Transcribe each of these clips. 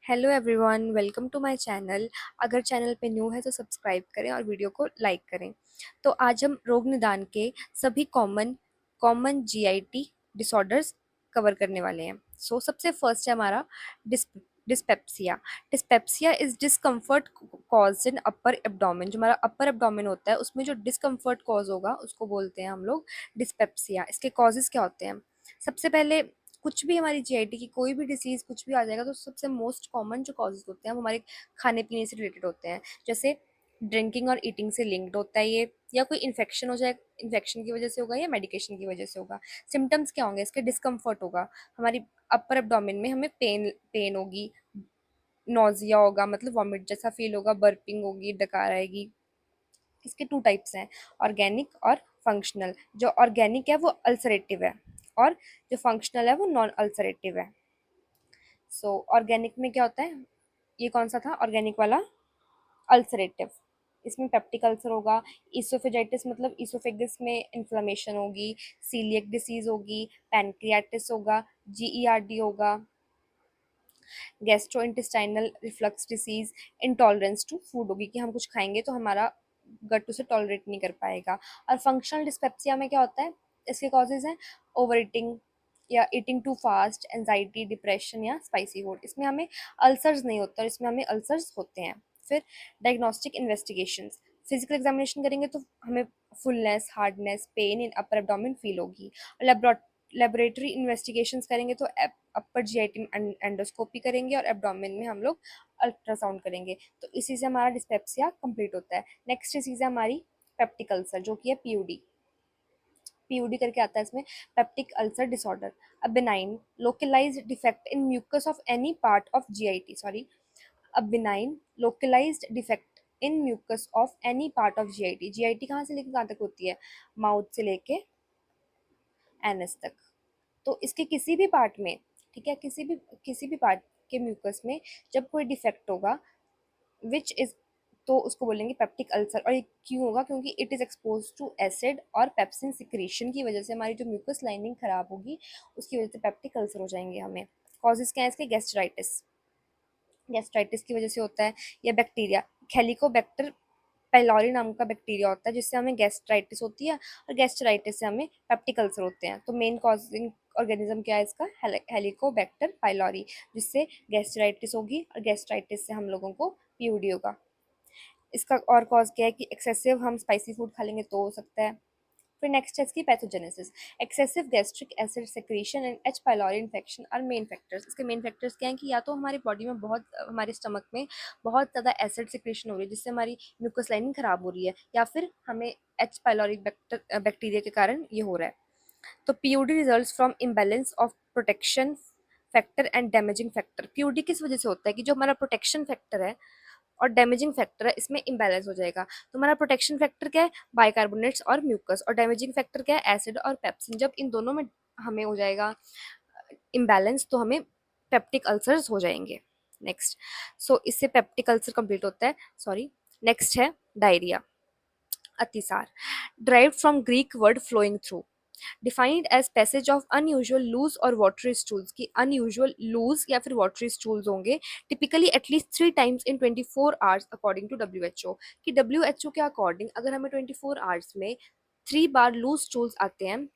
Hello everyone, welcome to my channel. अगर channel पे new है तो सब्सक्राइब करें और वीडियो को लाइक करें। तो आज हम रोग निदान के सभी common common GIT disorders cover करने वाले हैं। सबसे फर्स्ट है हमारा dyspepsia. Dyspepsia is discomfort caused in upper abdomen. जो हमारा अपर एब्डोमेन होता है उसमें जो डिस्कम्फर्ट कॉज होगा उसको बोलते हैं हम लोग डिस्पेप्सिया। इसके कॉजेज क्या होते हैं? सबसे पहले कुछ भी हमारी जीआईटी की कोई भी डिसीज कुछ भी आ जाएगा तो सबसे मोस्ट कॉमन जो कॉजेज होते हैं वो हमारे खाने पीने से रिलेटेड होते हैं। जैसे ड्रिंकिंग और ईटिंग से लिंक्ड होता है ये, या कोई इन्फेक्शन हो जाए, इन्फेक्शन की वजह से होगा या मेडिकेशन की वजह से होगा। सिम्टम्स क्या होंगे इसके? डिस्कम्फर्ट होगा, हमारी अपर एब्डोमेन में हमें पेन पेन होगी, नोजिया होगा मतलब वॉमिट जैसा फील होगा, बर्पिंग होगी, डकार आएगी। इसके टू टाइप्स हैं, ऑर्गेनिक और फंक्शनल। जो ऑर्गेनिक है वो अल्सरेटिव है और जो फंक्शनल है वो नॉन अल्सरेटिव है। ऑर्गेनिक में क्या होता है? ये कौन सा था ऑर्गेनिक वाला? अल्सरेटिव। इसमें पेप्टिक अल्सर होगा, इसोफेजाइटिस मतलब इसोफेगस में इन्फ्लेमेशन होगी, सीलियक डिसीज होगी, पैनक्रियाटिस होगा, जीईआरडी होगा, gastrointestinal reflux disease, intolerance to food होगी कि हम कुछ खाएंगे तो हमारा गट उसे टॉलरेट नहीं कर पाएगा। और फंक्शनल डिस्पेप्सिया में क्या होता है? इसके कॉजेज हैं ओवर ईटिंग या eating too fast, anxiety, depression या स्पाइसी फूड। इसमें हमें अल्सर्स नहीं होता और इसमें हमें अल्सर्स होते हैं। फिर डायग्नोस्टिक इन्वेस्टिगेशंस, फिजिकल एग्जामिनेशन करेंगे तो हमें fullness, hardness, pain in upper abdomen feel होगी। लेबोरेटरी इन्वेस्टिगेशंस करेंगे तो अपर जीआईटी एंडोस्कोपी करेंगे और एब्डोमेन में हम लोग अल्ट्रासाउंड करेंगे। तो इसी से हमारा डिस्पेप्सिया कंप्लीट होता है। नेक्स्ट डिसीज है हमारी पेप्टिक अल्सर, जो कि है पीयूडी। पीयूडी करके आता है इसमें, peptic ulcer disorder. A benign localised defect in mucus of any part of GIT, sorry, a benign localised defect in mucus of any part of GIT. GIT कहाँ से लेकर कहाँ तक होती है? माउथ से लेके एनएस तक। तो इसके किसी भी पार्ट में, ठीक है, किसी भी पार्ट के म्यूकस में जब कोई डिफेक्ट होगा विच इज, तो उसको बोलेंगे पेप्टिक अल्सर। और ये क्यों होगा? क्योंकि it is expose to acid और पेप्सिन सिक्रीशन की वजह से हमारी जो म्यूकस लाइनिंग खराब होगी उसकी वजह से पेप्टिक अल्सर हो जाएंगे हमें। कॉजेज क्या है इसके? गैस्ट्राइटिस, गैस्ट्राइटिस की वजह से होता है, या बैक्टीरिया, हेलिकोबैक्टर पाइलोरी नाम का बैक्टीरिया होता है जिससे हमें गैस्ट्राइटिस होती है, और गैस्ट्राइटिस से हमें पेप्टिक अल्सर होते हैं। तो मेन कॉजिंग ऑर्गेनिज्म क्या है इसका? हेलिकोबैक्टर पाइलोरी, जिससे गैस्ट्राइटिस होगी और गैस्ट्राइटिस से हम लोगों को पीयूडी होगा। इसका और कॉज क्या है कि एक्सेसिव हम स्पाइसी फूड खा लेंगे तो हो सकता है। फिर नेक्स्ट है इसकी pathogenesis. Excessive gastric acid secretion and H pylori infection are main factors. इसके मेन फैक्टर्स क्या हैं कि या तो हमारी बॉडी में बहुत, हमारे स्टमक में बहुत ज़्यादा एसिड सेक्रेशन हो रही है जिससे हमारी म्यूकस लाइनिंग खराब हो रही है, या फिर हमें एच पाइलोरी बैक्टीरिया के कारण ये हो रहा है। तो PUD results from imbalance of protection factor and damaging factor. PUD किस वजह से होता है? कि जो हमारा प्रोटेक्शन फैक्टर है और डैमेजिंग फैक्टर है इसमें इम्बैलेंस हो जाएगा। तो हमारा प्रोटेक्शन फैक्टर क्या है? बाइकार्बोनेट्स और म्यूकस। और डैमेजिंग फैक्टर क्या है? एसिड और पेप्सिन। जब इन दोनों में हमें हो जाएगा इम्बैलेंस तो हमें पेप्टिक अल्सर्स हो जाएंगे। नेक्स्ट, इससे पेप्टिक अल्सर कंप्लीट होता है, सॉरी। नेक्स्ट है डायरिया, अतिसार, derived from Greek word flowing through, defined as passage of unusual loose और watery stools। की unusual loose या फिर watery stools होंगे typically at least 3 times in 24 hours according to WHO। कि WHO के according अगर हमें 24 hours में 3 बार लूज स्टूल्स आते हैं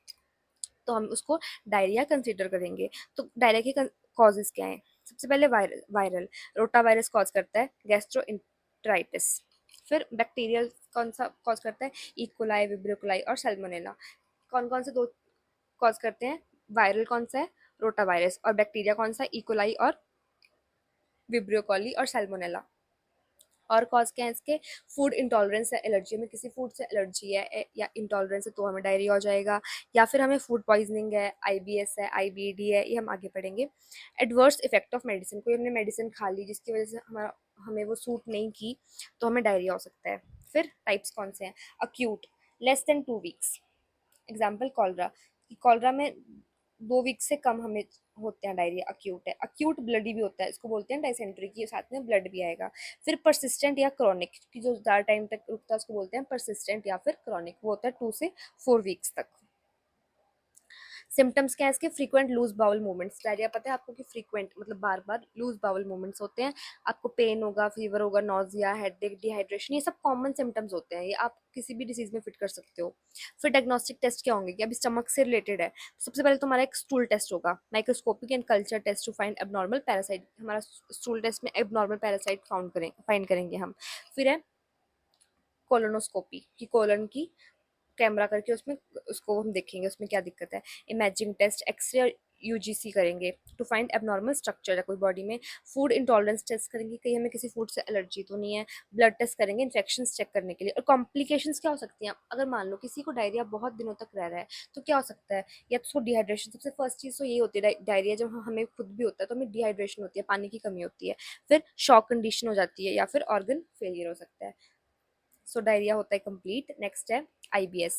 तो हम उसको डायरिया कंसिडर करेंगे। तो डायरिया के कॉजेज क्या हैं? सबसे पहले वायरल, रोटा वायरस कॉज करता है गैस्ट्रोइंटेराइटिस। फिर बैक्टीरियल कौन सा कॉज करता है? इकोलाई, विब्रियोकोलाई और सैल्मोनेला। कौन कौन से दो कॉज करते हैं? वायरल कौन सा है? Rota virus. और बैक्टीरिया कौन सा है? इकोलाई और विब्रियोकोली और सैल्मोनेला। और कॉज क्या है इसके? फूड इंटॉलरेंस है, एलर्जी, में किसी फूड से एलर्जी है या इंटॉलरेंस है तो हमें डायरिया हो जाएगा, या फिर हमें फूड पॉइजनिंग है, आईबीएस है, आईबीडी है, ये हम आगे पढ़ेंगे। एडवर्स इफेक्ट ऑफ मेडिसिन, कोई हमने मेडिसिन खा ली जिसकी वजह से हमारा हमें वो सूट नहीं की तो हमें डायरिया हो सकता है। फिर टाइप्स कौन से हैं? Acute, less than 2 weeks, example cholera. Cholera में 2 वीक से कम हमें होते हैं डायरिया, अक्यूट है। अक्यूट ब्लडी भी होता है, इसको बोलते हैं डायसेंट्री, की साथ में ब्लड भी आएगा। फिर परसिस्टेंट या क्रॉनिक, की जो ज़्यादा टाइम तक रुकता है उसको बोलते हैं परसिस्टेंट या फिर क्रॉनिक, वो होता है 2 से 4 वीक्स तक। सिम्टम्स क्या है इसके? Frequent loose bowel movements. Diarrhoea पता है आपको कि फ्रीक्वेंट मतलब बार बार लूज बाउल मूवमेंट्स होते हैं। आपको पेन होगा, फीवर होगा, नोजिया, हेडेक, डिहाइड्रेशन, ये सब कॉमन सिम्टम्स होते हैं, ये आप किसी भी डिसीज में फिट कर सकते हो। फिर डायग्नोस्टिक टेस्ट क्या होंगे कि अभी स्टमक से रिलेटेड है, सबसे पहले तो हमारा एक स्टूल टेस्ट होगा, microscopic and culture test to find abnormal parasite. हमारा स्टूल टेस्ट में एबनॉर्मल पैरासाइट फाइंड करेंगे हम। फिर है कोलोनोस्कोपी कि कोलन की कैमरा करके उसमें उसको हम देखेंगे उसमें क्या दिक्कत है। इमेजिंग टेस्ट, एक्सरे और यूजीसी करेंगे टू फाइंड एबनॉर्मल स्ट्रक्चर है कोई बॉडी में। फूड इंटॉलरेंस टेस्ट करेंगे, कहीं हमें किसी फूड से एलर्जी तो नहीं है। ब्लड टेस्ट करेंगे इन्फेक्शन चेक करने के लिए। और कॉम्प्लिकेशंस क्या हो सकती हैं? अगर मान लो किसी को डायरिया बहुत दिनों तक रह रहा है तो क्या हो सकता है? या तो उसको डिहाइड्रेशन, सबसे फर्स्ट चीज़ तो यही होती है, डायरिया जब हमें खुद भी होता है तो हमें डिहाइड्रेशन होती है, पानी की कमी होती है। फिर शॉक कंडीशन हो जाती है या फिर ऑर्गन फेलियर हो सकता है। सो डायरिया होता है कंप्लीट। नेक्स्ट है आईबीएस।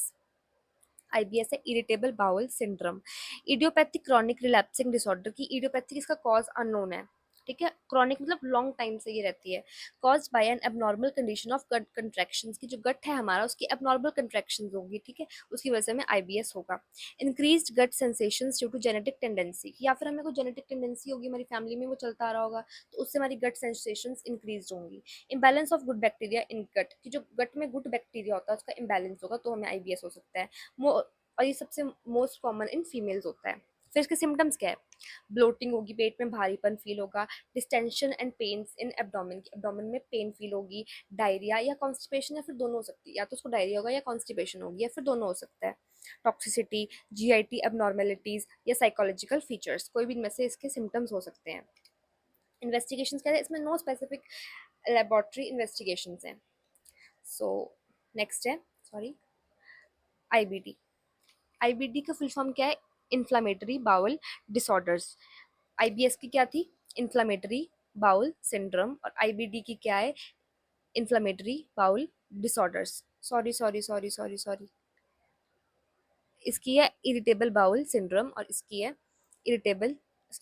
आईबीएस है irritable bowel syndrome, idiopathic chronic relapsing disorder की। इडियोपैथिक इसका कॉज अननोन है, ठीक है। क्रॉनिक मतलब लॉन्ग टाइम से ये रहती है। Cause by an abnormal condition of gut contractions की जो गट है हमारा उसकी एबनॉर्मल कंट्रैक्शंस होगी, ठीक है, उसकी वजह से हमें आईबीएस होगा। Increased gut sensations due to genetic tendency, या फिर हमें कोई जेनेटिक टेंडेंसी होगी हमारी फैमिली में, वो चलता आ रहा होगा तो उससे हमारी गट सेंसेशंस इंक्रीज होंगी। Imbalance of good bacteria in gut की जो गट में गुड बैक्टीरिया होता है उसका इम्बैलेंस होगा तो हमें आईबीएस हो सकता है। और ये सबसे मोस्ट कॉमन इन फीमेल्स होता है। फिर इसके सिम्टम्स क्या है? ब्लोटिंग होगी, पेट में भारीपन फील होगा, distension and pains in abdomen, abdomen में पेन फील होगी, डायरिया या कॉन्स्टिपेशन, या फिर दोनों हो सकती है, या तो उसको डायरिया होगा या कॉन्स्टिपेशन होगी या फिर दोनों हो सकता है। टॉक्सिसिटी, जीआईटी एबनॉर्मेलिटीज या साइकोलॉजिकल फीचर्स, कोई भी इनमें से इसके सिम्टम्स हो सकते हैं। इन्वेस्टिगेशंस क्या है? इसमें नो स्पेसिफिक लेबोरेटरी इन्वेस्टिगेशंस हैं। सो नेक्स्ट है सॉरी आईबीडी। आईबीडी का फुल फॉर्म क्या है? Inflammatory bowel disorders. आईबीएस की क्या थी? Inflammatory bowel syndrome. और आईबीडी की क्या है? Inflammatory bowel disorders. Sorry sorry sorry sorry sorry, इसकी है इरिटेबल बाउल सिंड्रोम और इसकी है irritable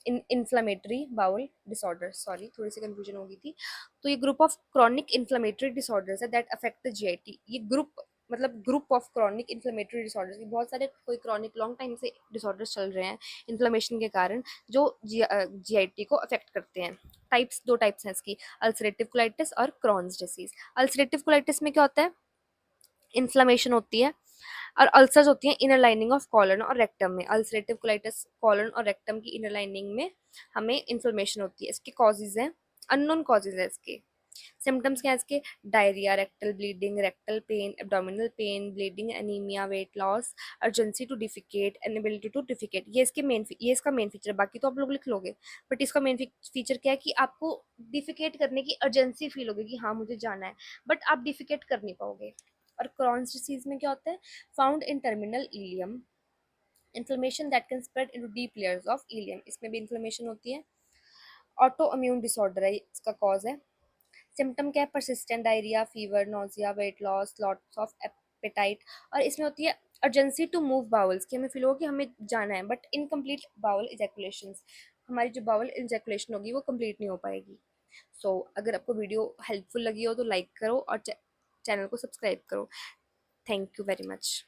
inflammatory bowel disorder. Sorry थोड़ी सी कंफ्यूजन हो गई थी। तो ये group of chronic inflammatory disorders है दैट अफेक्ट द जीआईटी। ये ग्रुप मतलब group of chronic inflammatory disorders, बहुत सारे कोई क्रॉनिक लॉन्ग टाइम से डिसऑर्डर्स चल रहे हैं इन्फ्लामेशन के कारण जो जीआईटी को अफेक्ट करते हैं। टाइप्स, दो टाइप्स हैं इसकी, अल्सरेटिव कोलाइटिस और क्रॉन्स डिसीज। अल्सरेटिव कोलाइटिस में क्या होता है? इन्फ्लामेशन होती है और अल्सर्स होती हैं इनर लाइनिंग ऑफ कॉलन और रेक्टम में। अल्सरेटिव कोलाइटिस कॉलन और रेक्टम की इनर लाइनिंग में हमें इन्फ्लेमेशन होती है। इसके कॉजेज हैं, अननोन कॉजेज है इसके। सिम्टम्स क्या है इसके? Diarrhoea, rectal bleeding, rectal pain, abdominal pain, bleeding, anaemia, weight loss, urgency to defecate, inability to defecate. ये इसका मेन फीचर है, बाकी तो आप लोग लिख लोगे, बट इसका मेन फीचर क्या है कि आपको डिफिकेट करने की अर्जेंसी फील होगी कि हाँ मुझे जाना है, बट आप डिफिकेट कर नहीं पाओगे। और क्रॉन्स डिसीज में क्या होता है? Found in terminal ileum, inflammation that can spread into deep layers of ileum, इसमें भी इन्फ्लेमेशन होती है। ऑटो इम्यून डिसऑर्डर है इसका कॉज है। सिम्टम क्या है? Persistent diarrhoea, fever, nausea, weight loss, lots of appetite. और इसमें होती है अर्जेंसी टू मूव बाउल्स कि हमें फील होगा कि हमें जाना है, बट इनकम्प्लीट बाउल इजैकुलेशन, हमारी जो बाउल इजैकुलेशन होगी वो कंप्लीट नहीं हो पाएगी। सो अगर आपको वीडियो हेल्पफुल लगी हो तो लाइक करो और चैनल को सब्सक्राइब करो। Thank you very much.